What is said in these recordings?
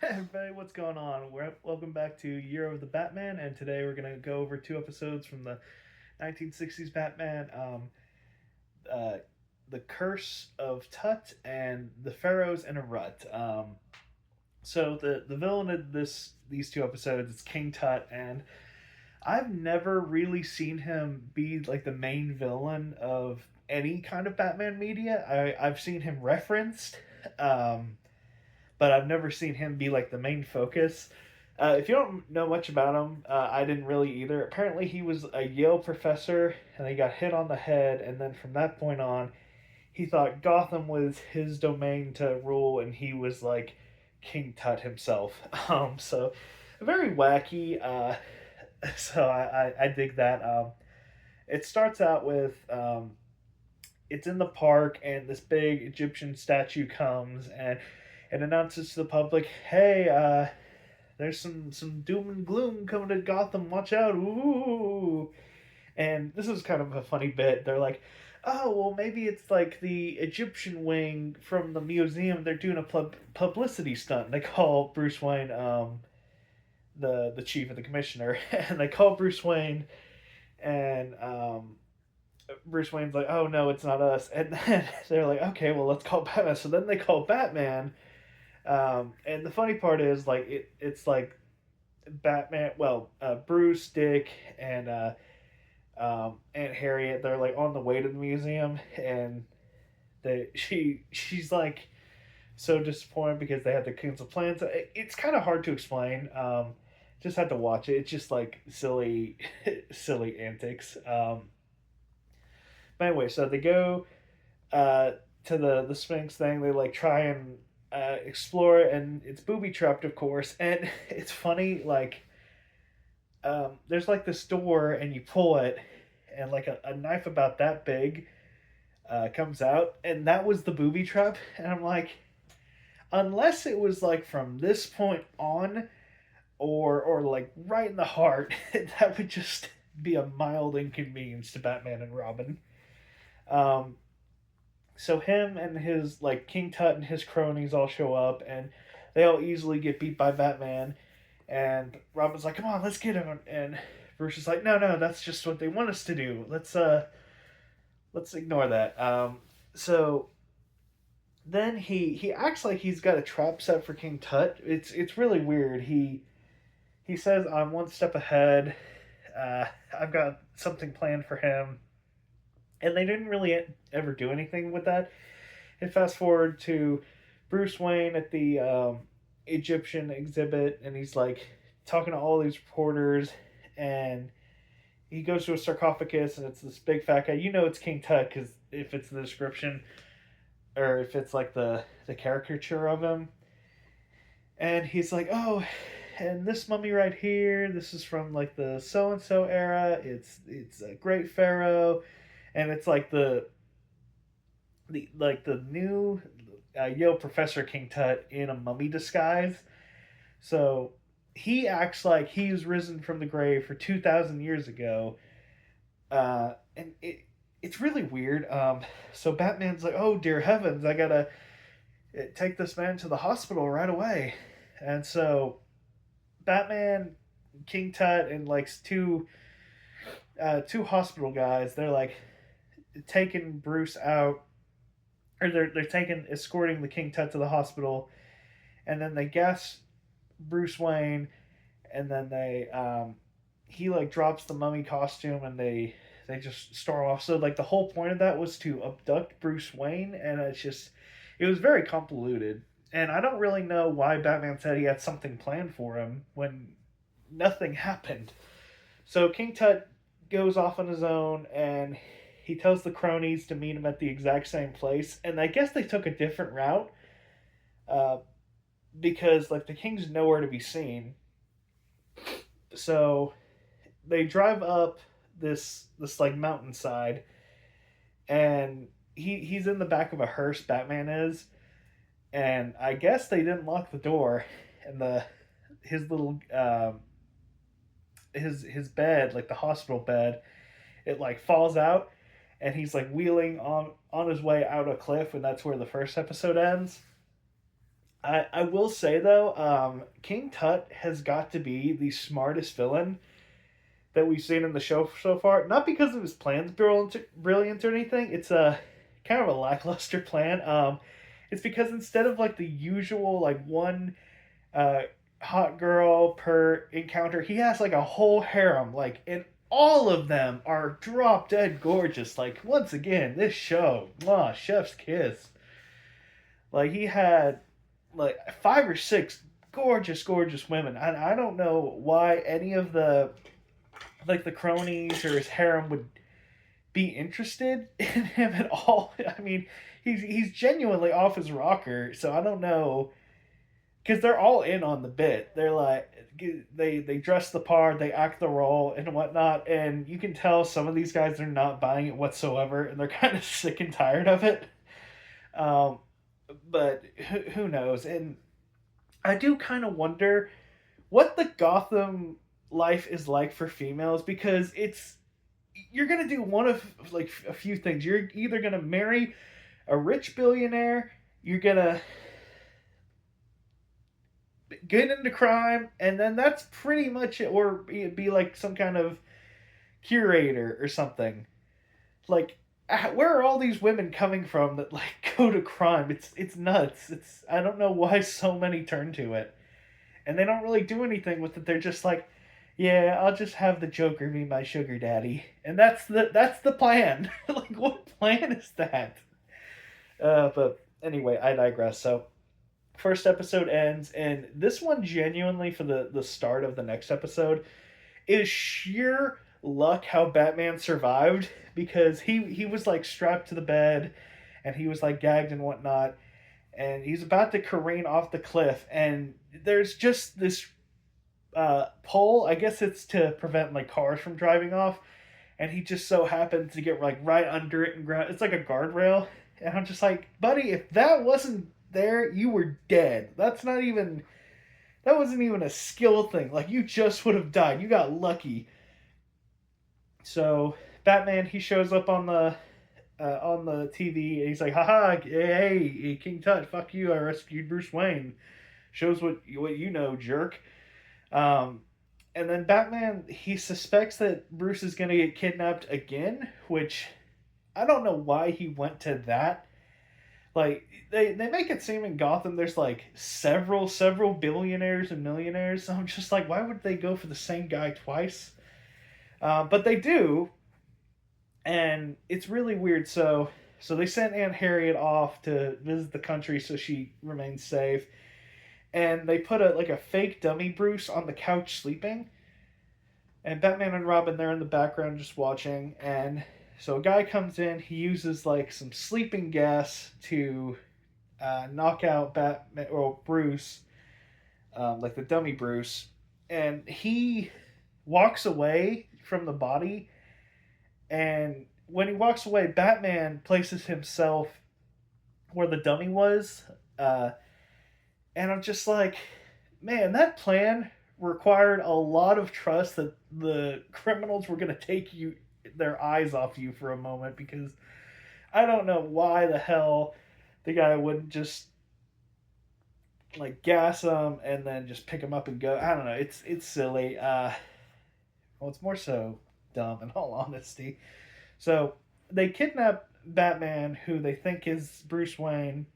Hey everybody, what's going on? Welcome back to Year of the Batman, and today we're gonna go over two episodes from the 1960s Batman, uh, "The Curse of Tut" and "The Pharaohs in a Rut." So the villain of these two episodes is King Tut, and I've never really seen him be like the main villain of any kind of Batman media. I've seen him referenced. Um, but I've never seen him be like the main focus. If you don't know much about him, I didn't really either. Apparently, he was a Yale professor, and he got hit on the head, and then from that point on, he thought Gotham was his domain to rule, and he was like King Tut himself. So very wacky. So I dig that. It starts out with it's in the park, and this big Egyptian statue comes and it announces to the public, "Hey, there's some doom and gloom coming to Gotham. Watch out!" Ooh, and this is kind of a funny bit. They're like, "Oh, well, maybe it's like the Egyptian wing from the museum. They're doing a publicity stunt." And they call Bruce Wayne, the chief of the commissioner, and they call Bruce Wayne, and Bruce Wayne's like, "Oh no, it's not us." And then they're like, "Okay, well, let's call Batman." So then they call Batman. And the funny part is, like, it's like Batman, well, Bruce, Dick, and Aunt Harriet. They're like on the way to the museum, and she's like so disappointed because they had to cancel plans. It's kind of hard to explain. Just had to watch it. It's just like silly, silly antics. But anyway, so they go uh, to the Sphinx thing. They like try and explore it, and it's booby trapped, of course. And it's funny, like there's like this door, and you pull it, and like a knife about that big comes out, and that was the booby trap. And I'm like, unless it was like from this point on, or like right in the heart, that would just be a mild inconvenience to Batman and Robin. Um, so him and his like King Tut and his cronies all show up, and they all easily get beat by Batman. And Robin's like, "Come on, let's get him." And Bruce is like, "No, no, that's just what they want us to do. Let's ignore that." So then he acts like he's got a trap set for King Tut. It's really weird. He says, "I'm one step ahead. I've got something planned for him." And they didn't really ever do anything with that. And fast forward to Bruce Wayne at the Egyptian exhibit, and he's like talking to all these reporters, and he goes to a sarcophagus, and it's this big fat guy. You know it's King Tut because if it's the description or if it's like the caricature of him, and he's like, "Oh, and this mummy right here, this is from like the so and so era. It's a great pharaoh." And it's like the new Yale professor King Tut in a mummy disguise. So he acts like he's risen from the grave for 2,000 years ago, and it's really weird. So Batman's like, "Oh dear heavens, I gotta take this man to the hospital right away," and so Batman, King Tut, and like two hospital guys, they're like taking Bruce out, or they're taking escorting the King Tut to the hospital, and then they gas Bruce Wayne, and then they he like drops the mummy costume, and they just storm off. So like the whole point of that was to abduct Bruce Wayne, and it was very convoluted. And I don't really know why Batman said he had something planned for him when nothing happened. So King Tut goes off on his own, and he tells the cronies to meet him at the exact same place. And I guess they took a different route uh, because like the king's nowhere to be seen. So they drive up this like mountainside, and he's in the back of a hearse. Batman is, and I guess they didn't lock the door, and the his little his bed, like the hospital bed, it like falls out, and he's like wheeling on his way out a cliff, and that's where the first episode ends. I will say though, King Tut has got to be the smartest villain that we've seen in the show so far. Not because of his plans brilliant or anything. It's a kind of a lackluster plan. It's because instead of like the usual like one uh, hot girl per encounter, he has like a whole harem. Like, and all of them are drop dead gorgeous. Like once again, this show, chef's kiss. Like he had like five or six gorgeous women. I don't know why any of the like the cronies or his harem would be interested in him at all. I mean, he's genuinely off his rocker, so I don't know because they're all in on the bit. They're like they dress the part, they act the role and whatnot, and you can tell some of these guys are not buying it whatsoever, and they're kind of sick and tired of it. Um, but who knows? And I do kind of wonder what the Gotham life is like for females because it's you're gonna do one of like a few things. You're either gonna marry a rich billionaire, you're gonna get into crime, and then that's pretty much it. Or be like some kind of curator or something. Like, where are all these women coming from that like go to crime? It's nuts. It's I don't know why so many turn to it, and they don't really do anything with it. They're just like, yeah, I'll just have the Joker be my sugar daddy, and that's the plan. Like, what plan is that? But anyway, I digress. So, first episode ends, and this one genuinely for the start of the next episode is sheer luck how Batman survived because he was like strapped to the bed, and he was like gagged and whatnot, and he's about to careen off the cliff, and there's just this pole. I guess it's to prevent like cars from driving off, and he just so happens to get like right under it and ground. It's like a guardrail, and I'm just like, buddy, if that wasn't there, you were dead. That wasn't even a skill thing. Like you just would have died. You got lucky. So Batman he shows up on the TV and he's like, haha, hey, King Tut, fuck you, I rescued Bruce Wayne. Shows what you know, jerk. Um, and then Batman he suspects that Bruce is gonna get kidnapped again, which I don't know why he went to that. Like they make it seem in Gotham there's like several billionaires and millionaires. So I'm just like, why would they go for the same guy twice? But they do, and it's really weird. So they sent Aunt Harriet off to visit the country so she remains safe, and they put a like a fake dummy Bruce on the couch sleeping, and Batman and Robin they're in the background just watching, and so a guy comes in, he uses like some sleeping gas to knock out Batman or Bruce, like the dummy Bruce, and he walks away from the body, and when he walks away, Batman places himself where the dummy was, uh, and I'm just like, man, that plan required a lot of trust that the criminals were going to take you their eyes off you for a moment because I don't know why the hell the guy wouldn't just like gas him and then just pick him up and go. I don't know. It's silly. Well, it's more so dumb in all honesty. So they kidnap Batman, who they think is Bruce Wayne,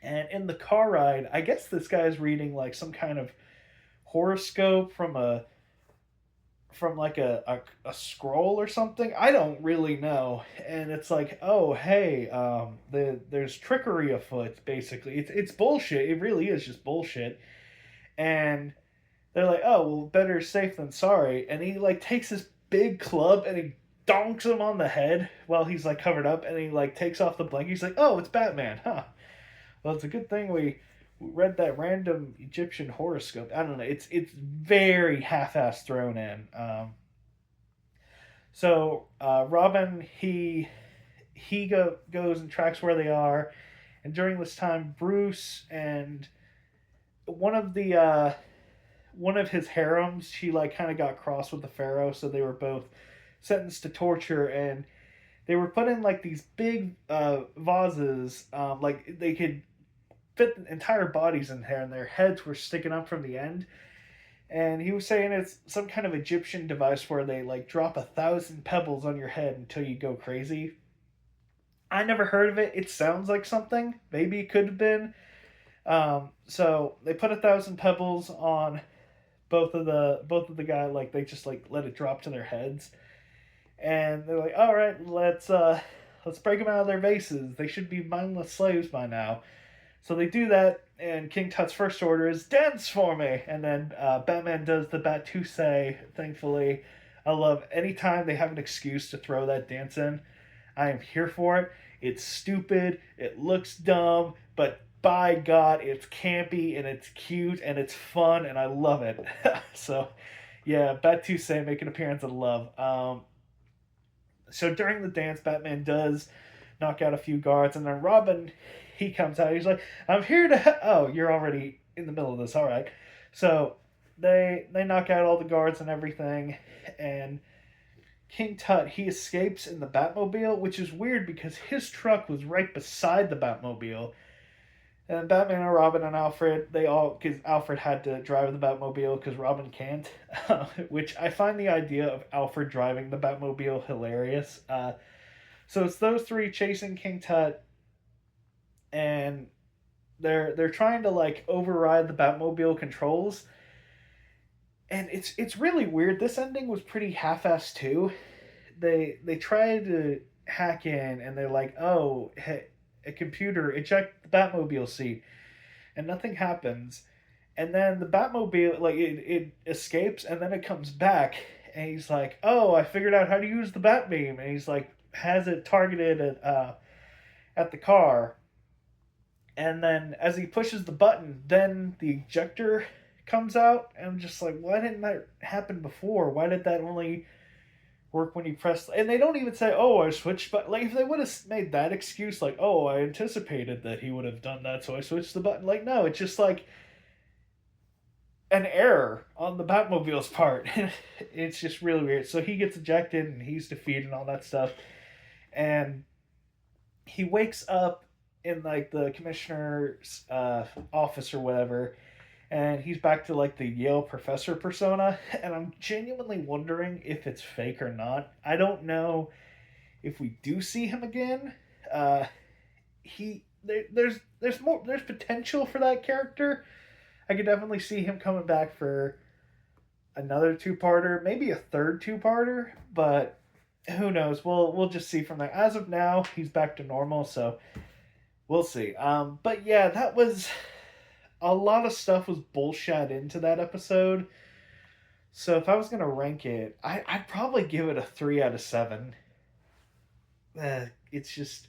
and in the car ride, I guess this guy's reading like some kind of horoscope from like a scroll or something. I don't really know. And it's like, oh hey, there's trickery afoot. Basically, it's bullshit. It really is just bullshit. And they're like, oh well, better safe than sorry. And he like takes this big club and he donks him on the head while he's like covered up, and he like takes off the blanket. He's like, oh, it's Batman, huh? Well, it's a good thing we read that random Egyptian horoscope. I don't know. It's very half-assed thrown in. Robin goes and tracks where they are, and during this time, Bruce and one of the one of his harems, she like kind of got cross with the Pharaoh, so they were both sentenced to torture, and they were put in like these big vases, like they could fit the entire bodies in there, and their heads were sticking up from the end. And he was saying it's some kind of Egyptian device where they like drop 1,000 pebbles on your head until you go crazy. I never heard of it. It sounds like something. Maybe it could have been. So they put 1,000 pebbles on both of the guy. Like they just like let it drop to their heads, and they're like, "All right, let's break them out of their vases. They should be mindless slaves by now." So they do that, and King Tut's first order is dance for me, and then Batman does the Batusay. Thankfully, I love anytime they have an excuse to throw that dance in. I am here for it. It's stupid. It looks dumb, but by God, it's campy and it's cute and it's fun, and I love it. So, yeah, Batusay make an appearance. I love. So during the dance, Batman does knock out a few guards, and then Robin, he comes out. He's like, "I'm here to." Oh, you're already in the middle of this. All right. So they knock out all the guards and everything, and King Tut, he escapes in the Batmobile, which is weird because his truck was right beside the Batmobile. And Batman and Robin and Alfred, they all, because Alfred had to drive the Batmobile because Robin can't, which I find the idea of Alfred driving the Batmobile hilarious. So it's those three chasing King Tut, and they're trying to like override the Batmobile controls, and it's really weird. This ending was pretty half-assed too. They try to hack in, and they're like, "Oh, hey, a computer eject the Batmobile seat," and nothing happens. And then the Batmobile, like it escapes, and then it comes back, and he's like, "Oh, I figured out how to use the Batbeam," and he's like, has it targeted at the car, and then as he pushes the button, then the ejector comes out, and I'm just like, why didn't that happen before? Why did that only work when you press? And they don't even say, "Oh, I switched," but like if they would have made that excuse, like, "Oh, I anticipated that he would have done that, so I switched the button," like, no, it's just like an error on the Batmobile's part. It's just really weird. So he gets ejected, and he's defeated and all that stuff, and he wakes up in like the commissioner's office or whatever, and he's back to like the Yale professor persona, and I'm genuinely wondering if it's fake or not. I don't know if we do see him again. There's potential for that character. I could definitely see him coming back for another two-parter, maybe a third two-parter, but who knows? We'll just see from there. As of now, he's back to normal, so we'll see. But yeah, that was a lot of stuff was bullshit into that episode. So if I was gonna rank it, I'd probably give it a 3 out of 7. It's just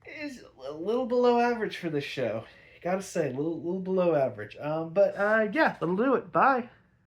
it's a little below average for this show. Gotta say, a little below average. But yeah, that'll do it. Bye.